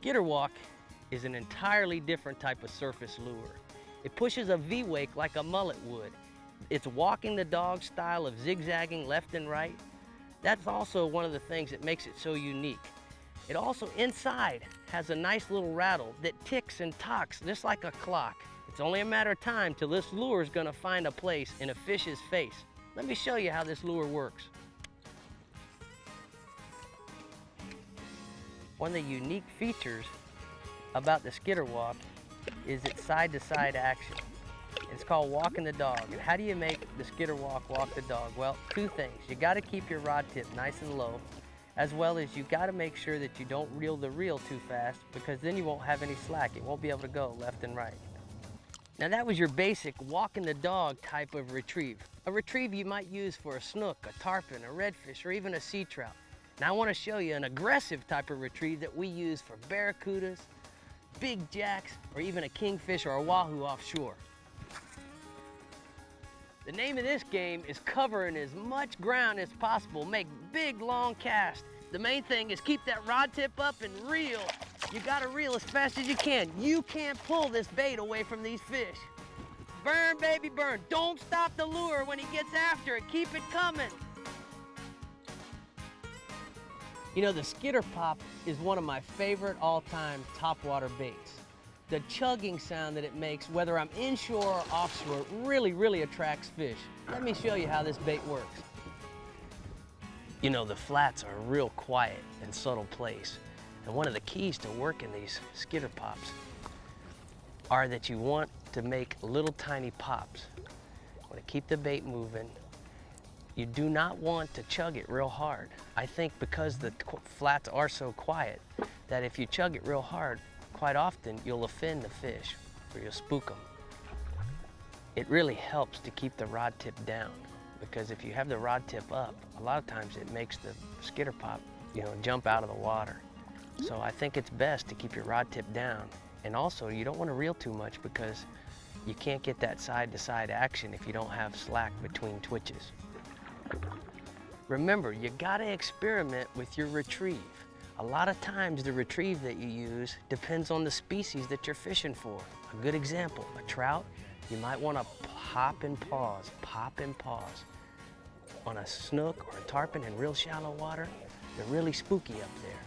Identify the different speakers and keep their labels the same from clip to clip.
Speaker 1: Skitter Walk is an entirely different type of surface lure. It pushes a V-wake like a mullet would. It's walking the dog style of zigzagging left and right. That's also one of the things that makes it so unique. It also inside has a nice little rattle that ticks and tocks just like a clock. It's only a matter of time till this lure is gonna find a place in a fish's face. Let me show you how this lure works. One of the unique features about the Skitter Walk is its side-to-side action. It's called walking the dog. And how do you make the Skitter Walk walk the dog? Well, two things. You gotta keep your rod tip nice and low, as well as you gotta make sure that you don't reel the reel too fast, because then you won't have any slack. It won't be able to go left and right. Now that was your basic walking the dog type of retrieve. A retrieve you might use for a snook, a tarpon, a redfish, or even a sea trout. Now I want to show you an aggressive type of retrieve that we use for barracudas, big jacks, or even a kingfish or a wahoo offshore. The name of this game is covering as much ground as possible. Make big, long casts. The main thing is keep that rod tip up and reel. You gotta reel as fast as you can. You can't pull this bait away from these fish. Burn, baby, burn. Don't stop the lure when he gets after it. Keep it coming. You know, the Skitter Pop is one of my favorite all-time topwater baits. The chugging sound that it makes, whether I'm inshore or offshore, really attracts fish. Let me show you how this bait works. You know, the flats are a real quiet and subtle place. And one of the keys to working these Skitter Pops are that you want to make little tiny pops. You want to keep the bait moving. You do not want to chug it real hard. I think because the flats are so quiet, that if you chug it real hard, quite often you'll offend the fish or you'll spook them. It really helps to keep the rod tip down, because if you have the rod tip up, a lot of times it makes the Skitter Pop, jump out of the water. So I think it's best to keep your rod tip down. And also, you don't want to reel too much because you can't get that side-to-side action if you don't have slack between twitches. Remember, you gotta experiment with your retrieve. A lot of times the retrieve that you use depends on the species that you're fishing for. A good example, a trout, you might want to pop and pause. On a snook or a tarpon in real shallow water, they're really spooky up there.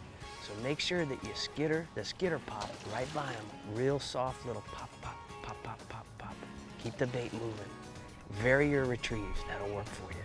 Speaker 1: So make sure that you skitter the Skitter Pop right by them. Real soft little pop, pop, pop, pop, pop, pop. Keep the bait moving. Vary your retrieves, that'll work for you.